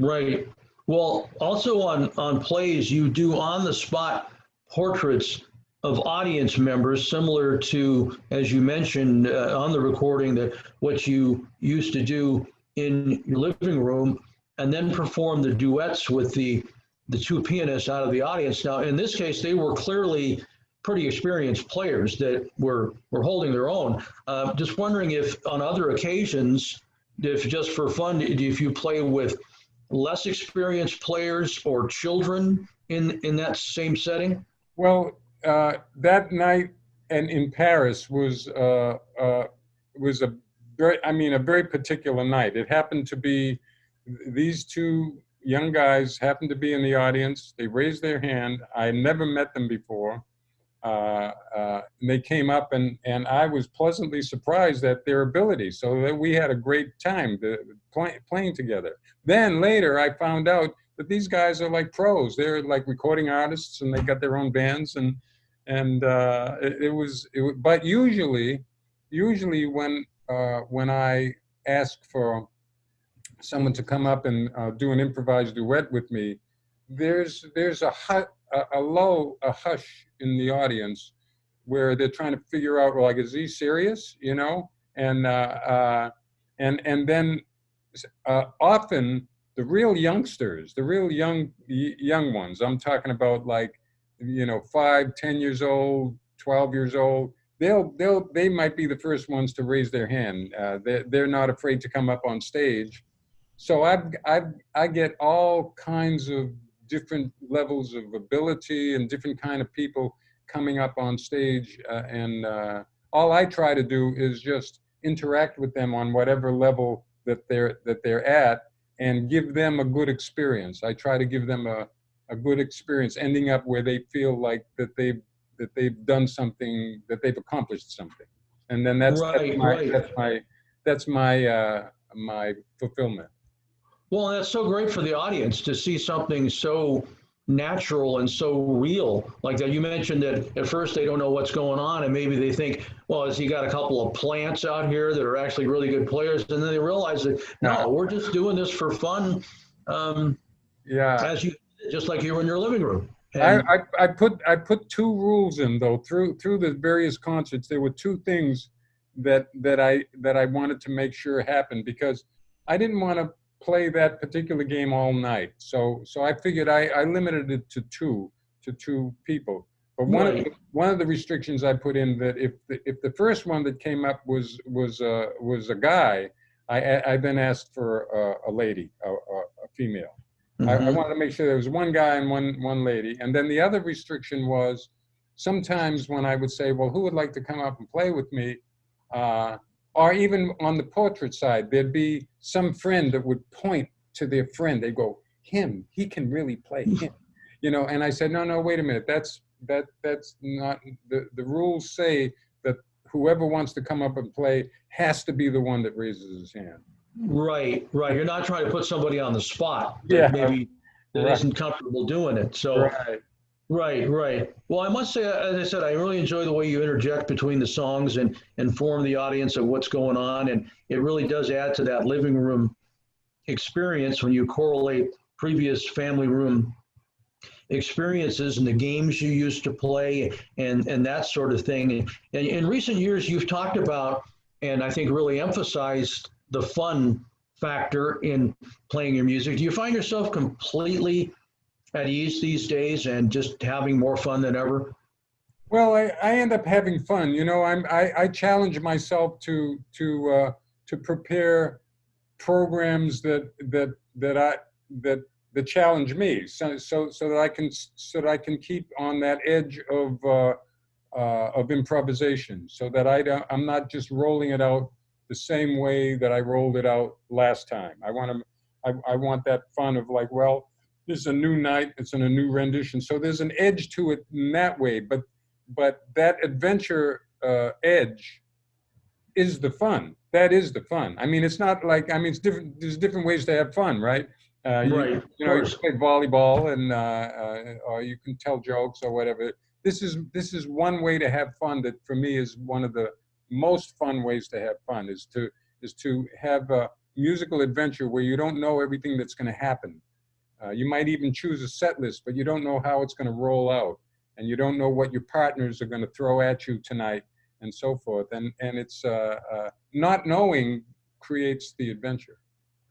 Right. Well, also on plays, you do on the spot portraits of audience members, similar to, as you mentioned on the recording, that what you used to do in your living room, and then perform the duets with the two pianists out of the audience. Now, in this case, they were clearly pretty experienced players that were holding their own. Just wondering if on other occasions, if just for fun, if you play with less experienced players or children in that same setting? Well, that night and in Paris was a a very particular night. It happened to be these two young guys happened to be in the audience. They raised their hand. I never met them before. And they came up, and I was pleasantly surprised at their ability. So that we had a great time playing together. Then later, I found out that these guys are like pros. They're like recording artists, and they got their own bands. But usually when I ask for someone to come up and do an improvised duet with me, there's a hush in the audience where they're trying to figure out, like, is he serious, you know? And then often the real youngsters, the real young ones, I'm talking about, like, 5, 10 years old, 12 years old, they might be the first ones to raise their hand. They're not afraid to come up on stage. So I get all kinds of different levels of ability and different kind of people coming up on stage, and all I try to do is just interact with them on whatever level that they're at, and give them a good experience. I try to give them a good experience, ending up where they feel like that they've done something, that they've accomplished something, and then that's my fulfillment. Well, that's so great for the audience to see something so natural and so real like that. You mentioned that at first they don't know what's going on, and maybe they think, well, has he got a couple of plants out here that are actually really good players? And then they realize that, no, we're just doing this for fun. As you, just like you were in your living room. And I put two rules in, though, through the various concerts. There were two things that I wanted to make sure happened, because I didn't want to play that particular game all night. So I figured I limited it to two people. But one of the restrictions I put in, that if the first one that came up was a guy, I then asked for a lady, a female. Mm-hmm. I wanted to make sure there was one guy and one lady. And then the other restriction was, sometimes when I would say, well, who would like to come up and play with me? Or even on the portrait side, there'd be some friend that would point to their friend. They'd go, him, he can really play, him. And I said, no, wait a minute. That's not, the rules say that whoever wants to come up and play has to be the one that raises his hand. Right. You're not trying to put somebody on the spot that maybe isn't comfortable doing it. So. Right. Well, I must say, as I said, I really enjoy the way you interject between the songs and inform the audience of what's going on. And it really does add to that living room experience when you correlate previous family room experiences and the games you used to play and that sort of thing. And in recent years, you've talked about, and I think really emphasized, the fun factor in playing your music. Do you find yourself completely at ease these days and just having more fun than ever? Well, I end up having fun. I challenge myself to prepare programs that challenge me, so that I can keep on that edge of improvisation, so that I'm not just rolling it out the same way that I rolled it out last time. I want that fun of, like, well, this is a new night, it's in a new rendition. So there's an edge to it in that way, but that adventure edge is the fun. That is the fun. I mean, it's not like, it's different. There's different ways to have fun, right? You can play volleyball or you can tell jokes or whatever. This is one way to have fun that for me is one of the most fun ways to have fun, is to have musical adventure where you don't know everything that's going to happen. You might even choose a set list, but you don't know how it's going to roll out, and you don't know what your partners are going to throw at you tonight, and so forth. And it's not knowing creates the adventure.